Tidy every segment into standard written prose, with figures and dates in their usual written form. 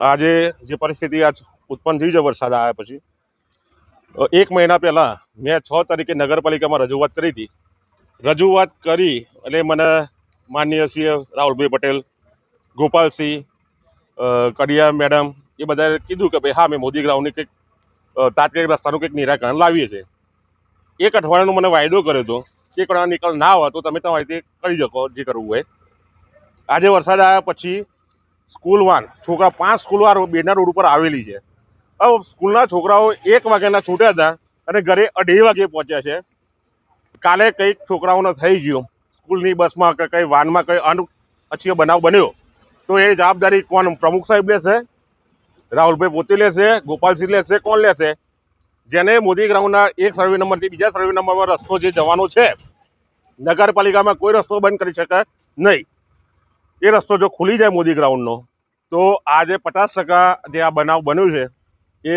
આજે જે પરિસ્થિતિ આજ ઉત્પન્ન થઈ છે વરસાદ આવ્યા પછી, 1 મહિના પહેલાં મેં 6 તારીખે નગરપાલિકામાં રજૂઆત કરી હતી. રજૂઆત કરી એટલે મને માનનીય શ્રી રાહુલભાઈ પટેલ, ગોપાલસિંહ, કડિયા મેડમ એ બધાએ કીધું કે ભાઈ હા મેં મોદી ગ્રાઉન્ડની કંઈક તાત્કાલિક રસ્તાનું કંઈક નિરાકરણ લાવીએ છીએ. 1 અઠવાડિયાનો મને વાયદો કર્યો હતો કે એક નિકાલ ના હોય તો તમે તમારી રીતે કરી શકો જે કરવું હોય. આજે વરસાદ આવ્યા પછી સ્કૂલ વાન છોકરા 5 સ્કૂલ વાર બેના રોડ ઉપર આવેલી છે. હવે સ્કૂલના છોકરાઓ 1 વાગ્યાના છૂટ્યા હતા અને ઘરે 2:30 વાગે પહોંચ્યા છે. કાલે કંઈક છોકરાઓને થઈ ગયું, સ્કૂલની બસમાં કે કંઈ વાનમાં કંઈ અનઅછીય બનાવ બન્યો તો એ જવાબદારી કોણ? પ્રમુખ સાહેબ લેશે, રાહુલભાઈ પોતે લેશે, ગોપાલસિંહ લેશે, કોણ લેશે? જેને મોદી ગ્રાઉન્ડના એક સર્વે નંબરથી બીજા સર્વે નંબરમાં રસ્તો જે જવાનો છે, નગરપાલિકામાં કોઈ રસ્તો બંધ કરી શકે નહીં. એ રસ્તો જો ખુલી જાય મોદી ગ્રાઉન્ડનો તો આજે 50% જે આ બનાવ બન્યો છે એ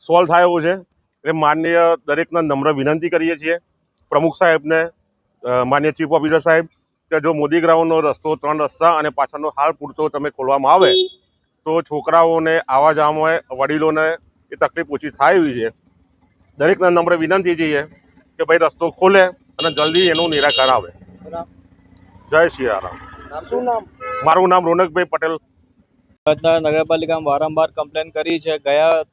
સોલ્વ થાય એવું છે. એટલે માનનીય દરેકને નમ્ર વિનંતી કરીએ છીએ, પ્રમુખ સાહેબને, માનનીય ચીફ ઓફિસર સાહેબ, કે જો મોદી ગ્રાઉન્ડનો રસ્તો 3 રસ્તા અને પાછળનો હાલ પૂરતો તમે ખોલવામાં આવે તો છોકરાઓને આવવા જવામાં, વડીલોને એ તકલીફ ઓછી થાય એવી છે. દરેકને નમ્ર વિનંતી છે કે ભાઈ રસ્તો ખોલે અને જલ્દી એનું નિરાકરણ આવે. જય શ્રી રામ. શું નામ? મારું નામ રોનકભાઈ પટેલ. નગરપાલિકામાં વારંવાર કમ્પ્લેન કરી છે. ગયા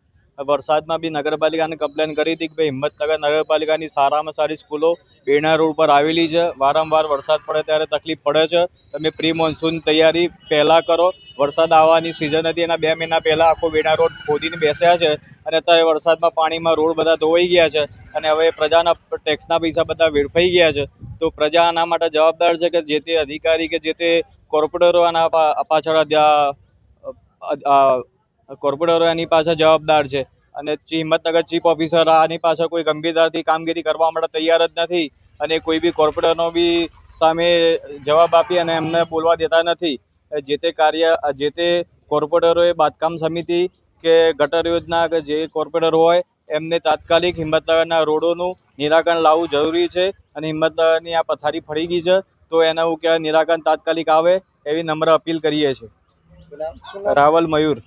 વરસાદમાં બી નગરપાલિકાને કમ્પ્લેન કરી હતી કે ભાઈ હિંમતનગર નગરપાલિકાની સારામાં સારી સ્કૂલો બેના રોડ પર આવેલી છે. વારંવાર વરસાદ પડે ત્યારે તકલીફ પડે છે. તમે પ્રી મોન્સૂન તૈયારી પહેલાં કરો. વરસાદ આવવાની સિઝન હતી એના 2 મહિના પહેલાં આખો બેના રોડ ખોદીને બેસ્યા છે અને અત્યારે વરસાદમાં પાણીમાં રોડ બધા ધોવાઈ ગયા છે અને હવે પ્રજાના ટેક્સના પૈસા બધા વેડફાઈ ગયા છે. તો પ્રજા આના માટે જવાબદાર છે કે જે તે અધિકારી કે જે તે કોર્પોરેટરો આના પાછળ કોર્પોરેટરો એની પાછળ જવાબદાર છે અને હિંમતનગર ચીફ ઓફિસર આની પાછળ કોઈ ગંભીરતાથી કામગીરી કરવા માટે તૈયાર જ નથી અને કોઈ બી કોર્પોરેટરનો બી સામે જવાબ આપી અને એમને બોલવા દેતા નથી. જે તે કોર્પોરેટરોએ બાંધકામ સમિતિ કે ગટર યોજના કે જે કોર્પોરેટર હોય એમને તાત્કાલિક હિંમતનગરના રોડોનું નિરાકરણ લાવવું જરૂરી છે અને હિંમતનગરની આ પથારી ફરી ગઈ છે તો એનું નિરાકરણ તાત્કાલિક આવે એવી નમ્ર અપીલ કરીએ છીએ. રાવલ મયુર.